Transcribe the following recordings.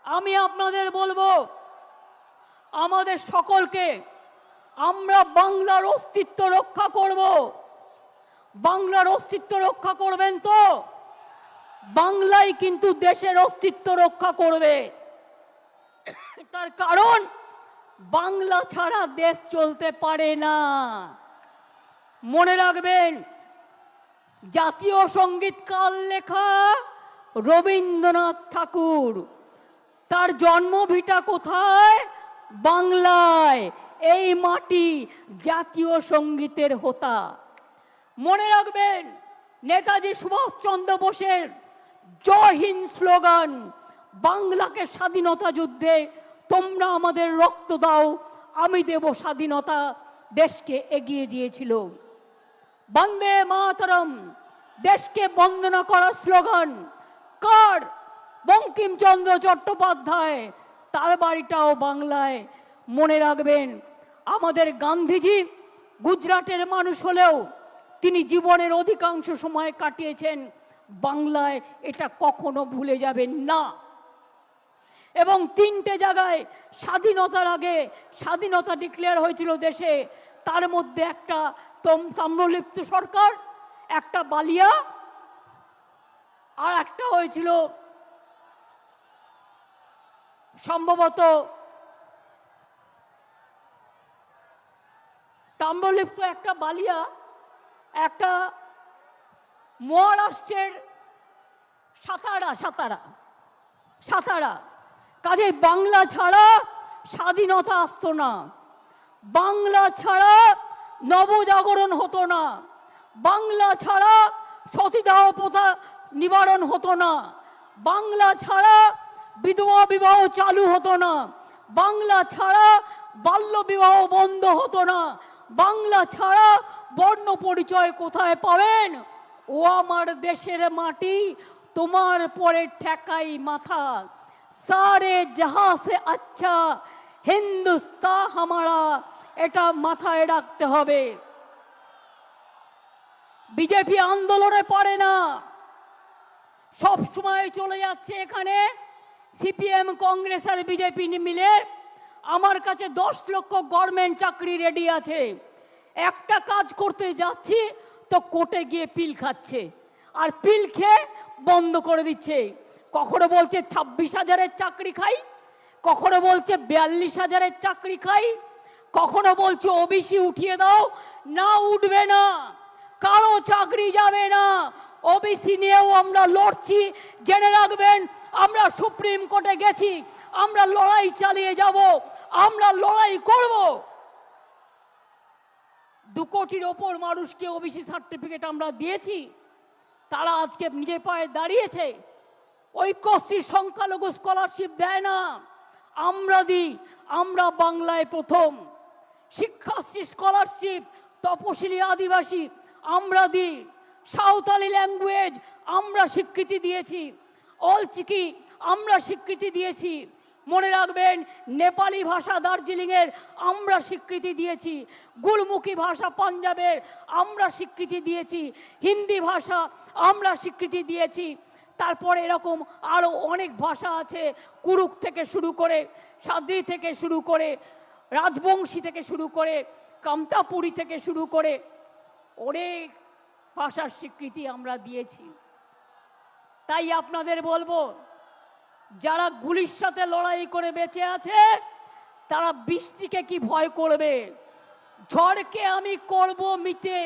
আমি আপনাদের বলবো, আমাদের সকলকে আমরা বাংলার অস্তিত্ব রক্ষা করব। বাংলার অস্তিত্ব রক্ষা করবেন তো? বাংলাই কিন্তু দেশের অস্তিত্ব রক্ষা করবে। তার কারণ বাংলা ছাড়া দেশ চলতে পারে না। মনে রাখবেন, জাতীয় সঙ্গীত কার লেখা? রবীন্দ্রনাথ ঠাকুর। তার জন্মভিটা কোথায়? বাংলায়। এই মাটি জাতীয় সঙ্গীতের হোতা। মনে রাখবেন, নেতাজি সুভাষচন্দ্র বোসের জয় হিন্দ স্লোগান বাংলাকে স্বাধীনতা যুদ্ধে তোমরা আমাদের রক্ত দাও, আমি দেব স্বাধীনতা, দেশকে এগিয়ে দিয়েছিল। বন্দে মাতরম দেশকে বন্দনা করার স্লোগান কার? বঙ্কিমচন্দ্র চট্টোপাধ্যায়। তার বাড়িটাও বাংলায়। মনে রাখবেন, আমাদের গান্ধীজি গুজরাটের মানুষ হলেও তিনি জীবনের অধিকাংশ সময় কাটিয়েছেন বাংলায়। এটা কখনো ভুলে যাবেন না। এবং 3টে জায়গায় স্বাধীনতার আগে স্বাধীনতা ডিক্লেয়ার হয়েছিল দেশে। তার মধ্যে একটা তাম্রলিপ্ত সরকার, একটা বালিয়া, আর একটা হয়েছিল সম্ভবত তাম্রলিপ্ত, একটা বালিয়া, একটা মহারাষ্ট্রের সাতারা। কাজে বাংলা ছাড়া স্বাধীনতা আসতো না, বাংলা ছাড়া নবজাগরণ হতো না, বাংলা ছাড়া সতীদাহ প্রথা নিবারণ হতো না, বাংলা ছাড়া বিধবা বিবাহ চালু হতো না, বাংলা ছাড়া বাল্য বিবাহ বন্ধ হতো না, বাংলা ছাড়া বর্ণ পরিচয় কোথায় পাবেন? ও আমার দেশের মাটি, তোমার পরে ঠেকাই মাথা, সারে জাহাঁ সে আচ্ছা হিন্দুস্তান হামারা। এটা মাথায় রাখতে হবে। বিজেপি আন্দোলনে পারে না, সব সময় চলে যাচ্ছে এখানে সিপিএম, কংগ্রেস আর বিজেপি মিলে। আমার কাছে 10 লক্ষ গভর্নমেন্ট চাকরি রেডি আছে। একটা কাজ করতে যাচ্ছি তো কোর্টে গিয়ে পিল খাচ্ছে, আর পিল খেয়ে বন্ধ করে দিচ্ছে। কখনো বলছে 26,000-এর চাকরি খাই, কখনো বলছে 42,000-এর চাকরি খাই, কখনো বলছে ওবিসি উঠিয়ে দাও। না, উঠবে না, কারো চাকরি যাবে না। ওবিসি নিয়েও আমরা লড়ছি। জেনে রাখবেন, আমরা সুপ্রিম কোর্টে গেছি, আমরা লড়াই চালিয়ে যাব, আমরা লড়াই করব। 2 কোটির ওপর মানুষকে ওবিসি সার্টিফিকেট আমরা দিয়েছি, তারা আজকে নিজে পায়ে দাঁড়িয়েছে। ঐক্যশ্রী সংখ্যালঘু স্কলারশিপ দেয় না, আমরা দিই। আমরা বাংলায় প্রথম। শিক্ষাশ্রী স্কলারশিপ তপশিলি আদিবাসী আমরা দিই। সাঁওতালি ল্যাঙ্গুয়েজ আমরা স্বীকৃতি দিয়েছি। অলচিকি আমরা স্বীকৃতি দিয়েছি। মনে রাখবেন, নেপালি ভাষা দার্জিলিংয়ের আমরা স্বীকৃতি দিয়েছি। গুরমুখী ভাষা পাঞ্জাবের আমরা স্বীকৃতি দিয়েছি। হিন্দি ভাষা আমরা স্বীকৃতি দিয়েছি। তারপরে এরকম আরও অনেক ভাষা আছে, কুরুক থেকে শুরু করে, সাদ্রি থেকে শুরু করে, রাজবংশী থেকে শুরু করে, কামতাপুরী থেকে শুরু করে অনেক ভাষার স্বীকৃতি আমরা দিয়েছি। তাই আপনাদের বলবো, যারা গুলির সাথে লড়াই করে বেঁচে আছে তারা বৃষ্টিকে কি ভয় করবে? ঝড়কে আমি করব মিটে,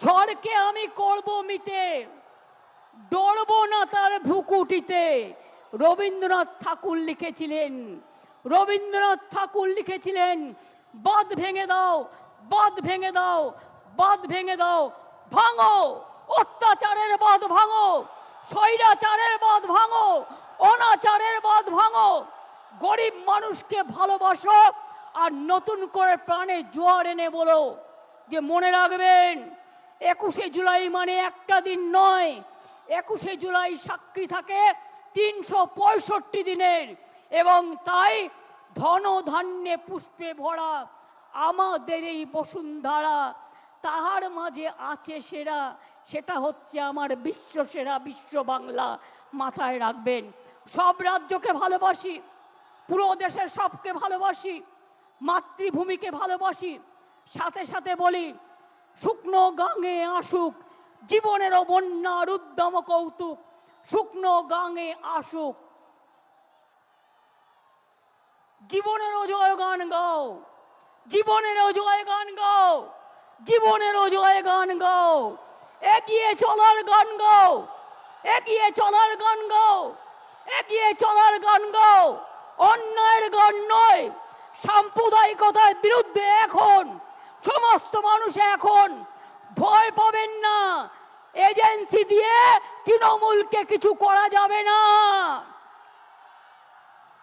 ঝড়কে আমি করব মিটে, ডরবো না তার ভুকুটিতে। রবীন্দ্রনাথ ঠাকুর লিখেছিলেন, রবীন্দ্রনাথ ঠাকুর লিখেছিলেন, বাঁধ ভেঙে দাও, বাঁধ ভেঙে দাও, বাঁধ ভেঙে দাও, ভাঙো অত্যাচারের বাঁধ, ভাঙো স্বৈরাচারের বাঁধ, ভাঙো অনাচারের বাঁধ, ভাঙো। গরিব মানুষকে ভালোবাসো আর নতুন করে প্রাণে জোয়ার এনে বলো যে মনে রাখবেন 21শে জুলাই মানে একটা দিন নয়। 21শে জুলাই সাক্ষী থাকে 365 দিনের, এবং তাই ধন ধান্যে পুষ্পে ভরা আমাদের এই বসুন্ধরা, তাহার মাঝে আছে সেরা, সেটা হচ্ছে আমার বিশ্ব সেরা বিশ্ব বাংলা। মাথায় রাখবেন। সব রাজ্যকে ভালোবাসি, পুরো দেশের সবকে ভালোবাসি, মাতৃভূমিকে ভালোবাসি, সাথে সাথে বলি শুকনো গাঙে আসুক জীবনেরও বন্যার উদ্যম কৌতুক, শুকনো গাঙে আসুক জীবনেরও জয়গান গাও, জীবনেরও জয়গান গাও, জীবনেরও জয়গান গাও, এগিয়ে চলার গান গাও, এগিয়ে চলার গান গাও, এগিয়ে চলার গান গাও, অন্যায়ের গান নয়। সাম্প্রদায়িকতার বিরুদ্ধে এখন সমস্ত মানুষ এখন ভয় পাবেন না, এজেন্সি দিয়ে তৃণমূলকে কিছু করা যাবে না।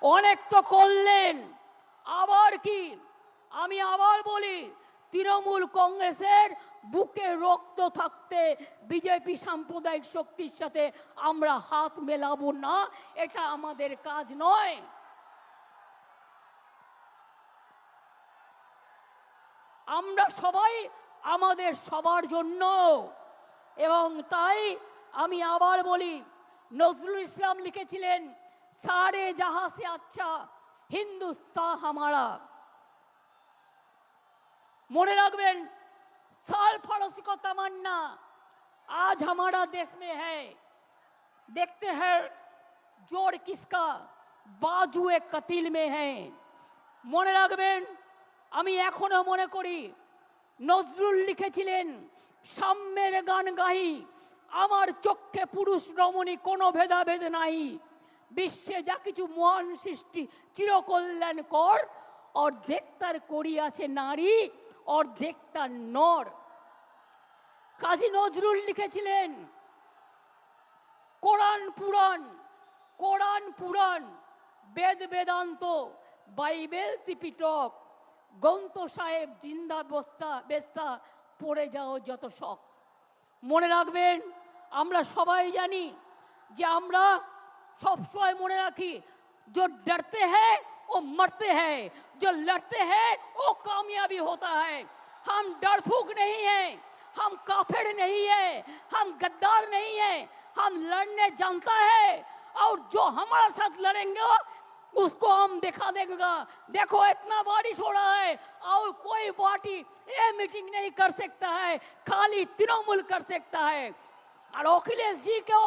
অনেক তো করলেন, আবার কি? আমি আবার বলি, তৃণমূল কংগ্রেসের বুকে রক্ত থাকতে বিজেপি সাম্প্রদায়িক শক্তির সাথে আমরা হাত মেলাবো না, এটা আমাদের কাজ নয়। আমরা সবাই আমাদের সবার জন্য, এবং তাই আমি আবার বলি, নজরুল ইসলাম লিখেছিলেন সারে জাহাঁ সে আচ্ছা হিন্দুস্তান হামারা। মনে রাখবেন, साल फरोसी को तमन्ना आज हमारा देश में है, देखते हैं जोड़ किसका बाजुए कतिल में है। মনে রাখবেন, আমি এখনো মনে করি নজরুল লিখেছিলেন সাম্যের গান গাহি আমার চক্ষে পুরুষ রমণী কোনো ভেদাভেদ নাই, বিশ্বে যা কিছু মহান সৃষ্টি চিরকল্যাণ কর, অর্ধেক তার করিয়াছে নারী অর্ধেক তার নর। কাজী নজরুল লিখেছিলেন কোরআন পুরাণ, কোরআন পুরাণ, বেদ বেদান্ত, বাইবেল ত্রিপিটক, গ্রন্থ সাহেব জিন্দা বস্তা বেস্তা পড়ে যাও যত শখ। মনে রাখবেন, আমরা সবাই জানি যে আমরা সবসময় মনে রাখি जो डरते हैं वो मरते हैं, जो लड़ते हैं वो कामयाबी होता है। हम डरफूक नहीं हैं, हम काफिर नहीं है, हम गद्दार नहीं है, हम लड़ने जानता है, और जो हमारे साथ लड़ेंगे उसको हम दिखा देगा। देखो इतना बारिश हो रहा है और कोई पार्टी ये मीटिंग नहीं कर सकता है, खाली तृणमूल कर सकता है। और अखिलेश जी को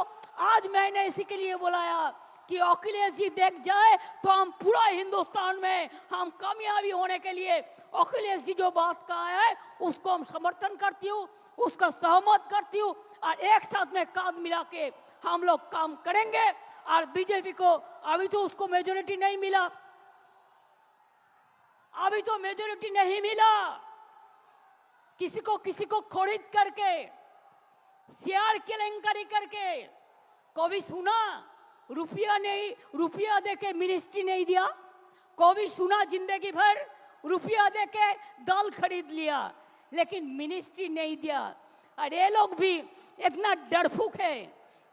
आज मैंने इसी के लिए बुलाया कि अखिलेश जी देख जाए तो हम पूरा हिंदुस्तान में हम कामयाबी होने के लिए अखिलेश जी जो बात कहा है उसको हम समर्थन करती हूँ, उसका सहमत करती हूँ, और एक साथ में कांध मिला के हम लोग काम करेंगे। और बीजेपी को अभी तो उसको मेजोरिटी नहीं मिला, अभी तो मेजोरिटी नहीं मिला, किसी को खरीद करके शेयर केलेंकारी करके कभी सुना रुपया नहीं, रुपया देके मिनिस्ट्री नहीं दिया? कभी सुना जिंदगी भर रुपया देके दाल खरीद लिया लेकिन मिनिस्ट्री नहीं दिया? और ये लोग भी इतना डरफूक है,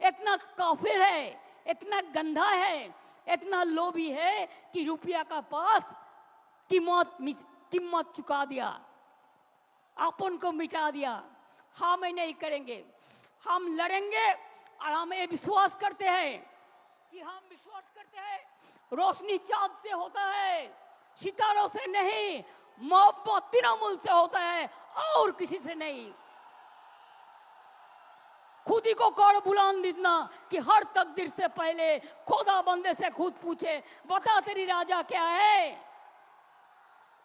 इतना काफिर है, इतना गंदा है, इतना लोभी है कि रुपया का पास कीमत चुका दिया, अपन को मिटा दिया। हम नहीं करेंगे, हम लड़ेंगे। और हम ये विश्वास करते हैं कि हम विश्वास करते हैं रोशनी चांद से होता है, सितारों से नहीं, मोहब्बत तृणमूल से होता है और किसी से नहीं। खुद ही को कर बुलंद इतना कि हर तकदीर से पहले खुदा बंदे से खुद पूछे बता तेरी राजा क्या है।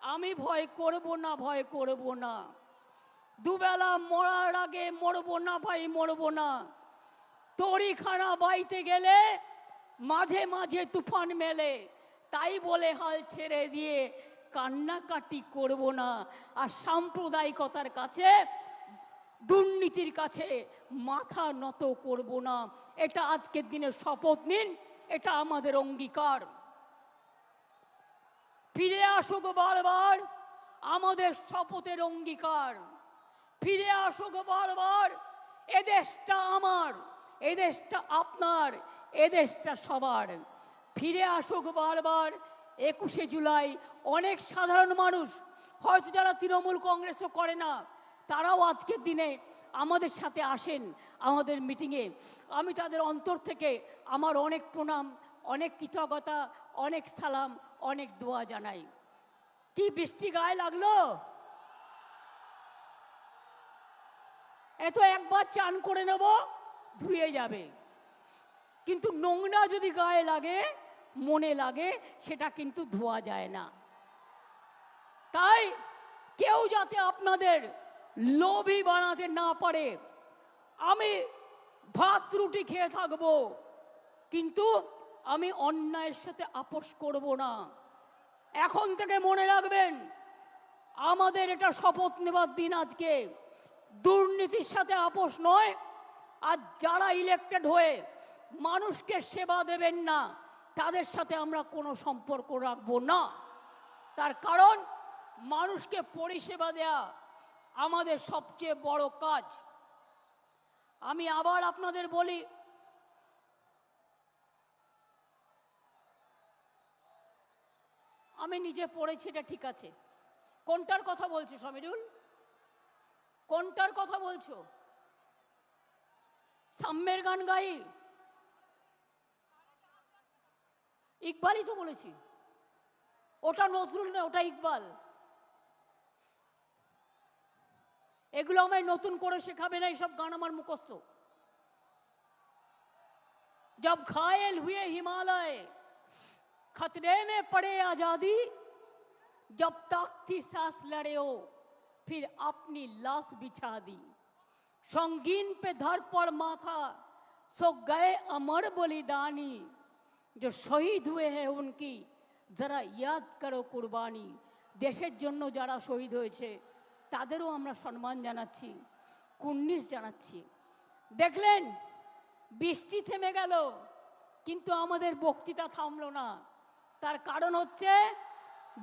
আমি ভয় করব না, ভয় করব না, দুবেলা মরার আগে মরবো না ভাই, মরবো না। তরিখানা বাইতে গেলে মাঝে মাঝে তুফান মেলে, তাই বলে হাল ছেড়ে দিয়ে কান্নাকাটি করব না। আর সাম্প্রদায়িকতার কাছে, দুর্নীতির কাছে মাথা নত করব না। এটা আজকের দিনে শপথ নিন, এটা আমাদের অঙ্গীকার। ফিরে আসুক বারবার আমাদের শপথের অঙ্গীকার, ফিরে আসুক বারবার এদেশটা আমার, এদেশটা আপনার, এদেশটা সবার। ফিরে আসুক বারবার 21শে জুলাই। অনেক সাধারণ মানুষ হয়তো যারা তৃণমূল কংগ্রেসও করে না, তারাও আজকের দিনে আমাদের সাথে আসেন আমাদের মিটিংয়ে, আমি তাদের অন্তর থেকে আমার অনেক প্রণাম, অনেক কৃতজ্ঞতা, অনেক সালাম, অনেক দোয়া জানাই। কি বৃষ্টি গায়ে লাগলো? এত একবার চান করে নেব, ধুয়ে যাবে, কিন্তু নোংরা যদি গায়ে লাগে, মনে লাগে, সেটা কিন্তু ধোয়া যায় না। তাই কেউ যাতে আপনাদের লোভী বানাতে না পারে। আমি ভাত রুটি খেয়ে থাকবো, কিন্তু আমি অন্যায়ের সাথে আপোষ করব না। এখন থেকে মনে রাখবেন, আমাদের এটা শপথ নেবার দিন আজকে। দুর্নীতির সাথে আপোষ নয়। আর যারা ইলেক্টেড হয়ে মানুষকে সেবা দেবেন না, তাদের সাথে আমরা কোনো সম্পর্ক রাখবো না। তার কারণ মানুষকে পরিষেবা দেয়া আমাদের সবচেয়ে বড় কাজ। আমি আবার আপনাদের বলি, আমি নিজে পড়েছি, এটা ঠিক আছে। কোনটার কথা বলছো সমীরুল? কোনটার কথা বলছো? সাম্যের গান গাই? ইকবালই তো বলেছি। ওটা নজরুল না, ওটা ইকবাল। এগুলো আমায় নতুন করে শেখাবে না, এইসব গান আমার মুখস্থ। जब घायल हुए हिमालय खतरे में पड़े आजादी, जब तक थी सांस लड़े हो फिर अपनी लाश बिछा दी, संगीन पे धर पर माथा सो गए अमर बलिदानी, जो शहीद हुए हैं उनकी जरा याद करो कुर्बानी। দেশের জন্য যারা শহীদ হয়েছে তাদেরও আমরা সম্মান জানাচ্ছি, কুর্নিশ জানাচ্ছি। দেখলেন বৃষ্টি থেমে গেল, কিন্তু আমাদের বক্তৃতা থামলো না। তার কারণ হচ্ছে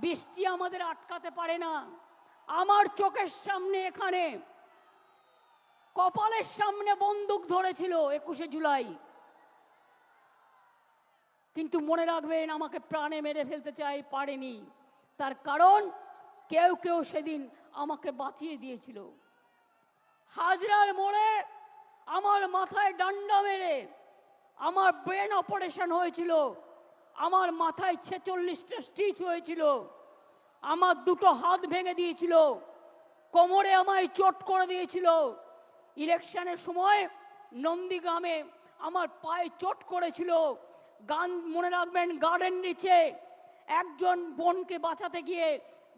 বৃষ্টি আমাদের আটকাতে পারে না। আমার চোখের সামনে, এখানে কপালের সামনে বন্দুক ধরেছিল 21শে জুলাই, কিন্তু মনে রাখবেন আমাকে প্রাণে মেরে ফেলতে চাই, পারেনি। তার কারণ কেউ কেউ সেদিন আমাকে বাঁচিয়ে দিয়েছিল। হাজরার মোড়ে আমার মাথায় ডান্ডা মেরে আমার ব্রেন অপারেশন হয়েছিল, আমার মাথায় 46টা স্টিচ হয়েছিল, আমার দুটো হাত ভেঙে দিয়েছিল, কোমরে আমায় চোট করে দিয়েছিল। ইলেকশনের সময় নন্দীগ্রামে আমার পায়ে চোট করেছিল। গান মনে রাখবেন, গার্ডেন নিচে একজন বোনকে বাঁচাতে গিয়ে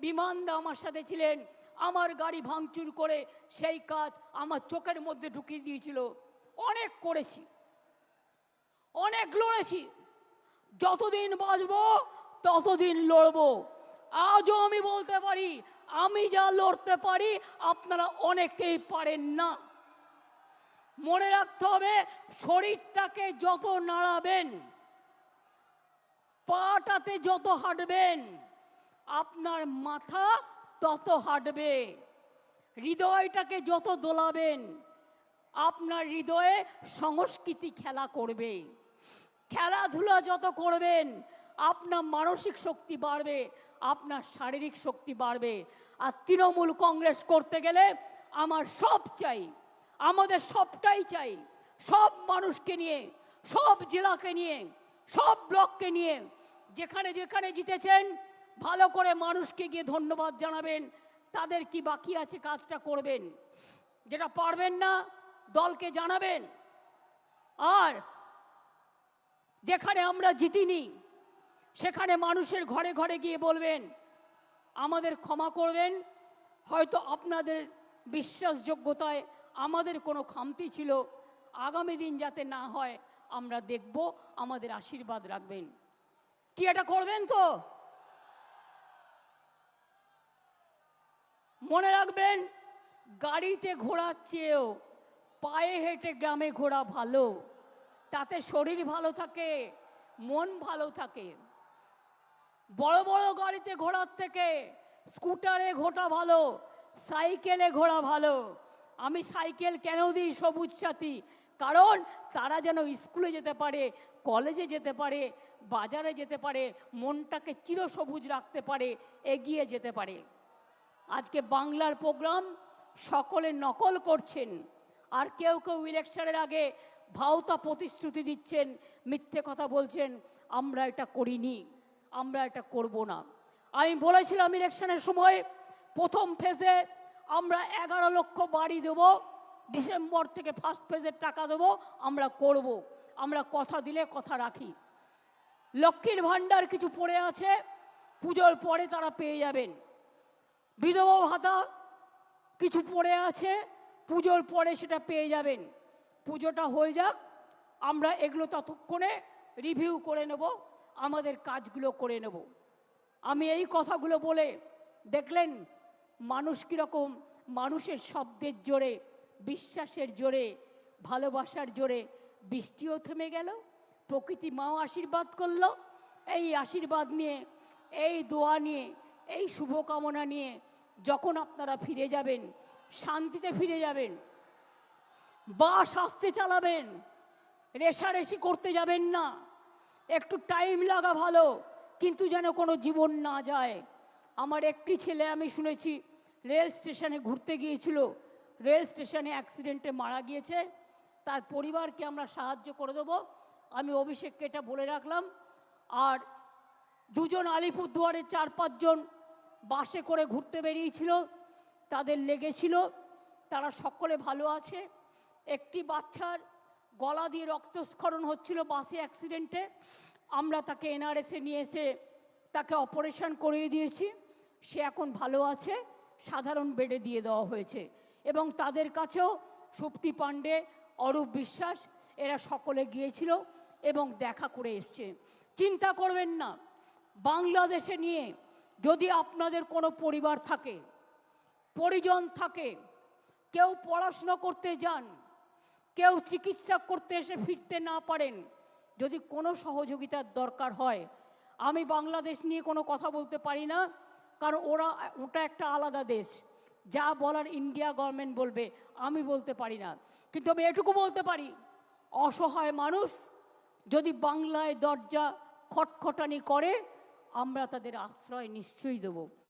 বিমানদা আমার সাথে ছিলেন, আমার গাড়ি ভাঙচুর করে সেই কাজ আমার চোখের মধ্যে ঢুকিয়ে দিয়েছিল। অনেক করেছি, অনেক লড়েছি, যতদিন বাঁচব ততদিন লড়ব। আজও আমি বলতে পারি, আমি যা লড়তে পারি আপনারা অনেকেই পারেন না। মনে রাখতে হবে, শরীরটাকে যত নাড়াবেন, পাটাতে যত হাঁটবেন, আপনার মাথা তত হাঁটবে। হৃদয়টাকে যত দোলাবেন, আপনার হৃদয়ে সংস্কৃতি খেলা করবে। খেলাধুলা যত করবেন, আপনার মানসিক শক্তি বাড়বে, আপনার শারীরিক শক্তি বাড়বে। আর তৃণমূল কংগ্রেস করতে গেলে আমার সব চাই, আমাদের সবটাই চাই। সব মানুষকে নিয়ে, সব জেলাকে নিয়ে, সব ব্লককে নিয়ে, যেখানে যেখানে জিতেছেন ভালো করে মানুষকে গিয়ে ধন্যবাদ জানাবেন। তাদের কি বাকি আছে কাজটা করবেন, যেটা পারবেন না দলকে জানাবেন। আর যেখানে আমরা জিতিনি সেখানে মানুষের ঘরে ঘরে গিয়ে বলবেন আমাদের ক্ষমা করবেন, হয়তো আপনাদের বিশ্বাসযোগ্যতায় আমাদের কোনো খামতি ছিল, আগামী দিন যাতে না হয় আমরা দেখব, আমাদের আশীর্বাদ রাখবেন। কি এটা করবেন তো? মনে রাখবেন, গাড়িতে ঘোরার চেয়েও পায়ে হেঁটে গ্রামে ঘোরা ভালো। তাতে শরীর ভালো থাকে, মন ভালো থাকে। বড় বড় গাড়িতে ঘোরার থেকে স্কুটারে ঘোরা ভালো, সাইকেলে ঘোরা ভালো। আমি সাইকেল কেন দিই সবুজ সাথী? কারণ তারা যেন স্কুলে যেতে পারে, কলেজে যেতে পারে, বাজারে যেতে পারে, মনটাকে চিরসবুজ রাখতে পারে, এগিয়ে যেতে পারে। আজকে বাংলার প্রোগ্রাম সকলে নকল করছেন, আর কেউ কেউ ইলেকশনের আগে ভাওতা প্রতিশ্রুতি দিচ্ছেন, মিথ্যে কথা বলছেন, আমরা এটা করিনি, আমরা এটা করব না। আমি বলেছিলাম ইলেকশনের সময় প্রথম ফেজে আমরা 11 লক্ষ বাড়ি দেবো, ডিসেম্বর থেকে ফার্স্ট ফেজের টাকা দেবো, আমরা করব, আমরা কথা দিলে কথা রাখি। লক্ষ্মীর ভাণ্ডার কিছু পড়ে আছে, পুজোর পরে তারা পেয়ে যাবেন। বিধবা ভাতা কিছু পড়ে আছে, পুজোর পরে সেটা পেয়ে যাবেন। পুজোটা হয়ে যাক, আমরা এগুলো ততক্ষণে রিভিউ করে নেব, আমাদের কাজগুলো করে নেব। আমি এই কথাগুলো বলে দেখলেন মানুষ কীরকম মানুষের শব্দের জোরে, বিশ্বাসের জোরে, ভালোবাসার জোরে বৃষ্টিও থেমে গেল, প্রকৃতি মাও আশীর্বাদ করলো। এই আশীর্বাদ নিয়ে, এই দোয়া নিয়ে, এই শুভকামনা নিয়ে যখন আপনারা ফিরে যাবেন, শান্তিতে ফিরে যাবেন, বাস আস্তে চালাবেন, রেশারেশি করতে যাবেন না। একটু টাইম লাগা ভালো, কিন্তু যেন কোনো জীবন না যায়। আমার একটি ছেলে আমি শুনেছি রেল স্টেশনে ঘুরতে গিয়েছিল, রেল স্টেশনে অ্যাক্সিডেন্টে মারা গিয়েছে, তার পরিবারকে আমরা সাহায্য করে দেবো। আমি অভিষেককে এটা বলে রাখলাম। আর দুজন আলিপুরদুয়ারের 4-5 জন বাসে করে ঘুরতে বেরিয়েছিল, তাদের লেগেছিল, তারা সকলে ভালো আছে। একটি বাচ্চার গলা দিয়ে রক্তস্খলন হচ্ছিল বাসে অ্যাক্সিডেন্টে, আমরা তাকে এনআরএসে নিয়ে এসে তাকে অপারেশন করিয়ে দিয়েছি, সে এখন ভালো আছে, সাধারণ বেডে দিয়ে দেওয়া হয়েছে। এবং তাদের কাছেও সুপ্তি পাণ্ডে, অরূপ বিশ্বাস এরা সকলে গিয়েছিল এবং দেখা করে এসছে। চিন্তা করবেন না, বাংলাদেশে নিয়ে যদি আপনাদের কোনো পরিবার থাকে, পরিজন থাকে, কেউ পড়াশুনো করতে যান, কেউ চিকিৎসা করতে এসে ফিরতে না পারেন, যদি কোনো সহযোগিতার দরকার হয়, আমি বাংলাদেশ নিয়ে কোনো কথা বলতে পারি না, কারণ ওটা একটা আলাদা দেশ, যা বলার ইন্ডিয়া গভর্নমেন্ট বলবে, আমি বলতে পারি না। কিন্তু আমি এটুকু বলতে পারি, অসহায় মানুষ যদি বাংলায় দরজা খটখটানি করে, আমরা তাদের আশ্রয় নিশ্চয়ই দেব।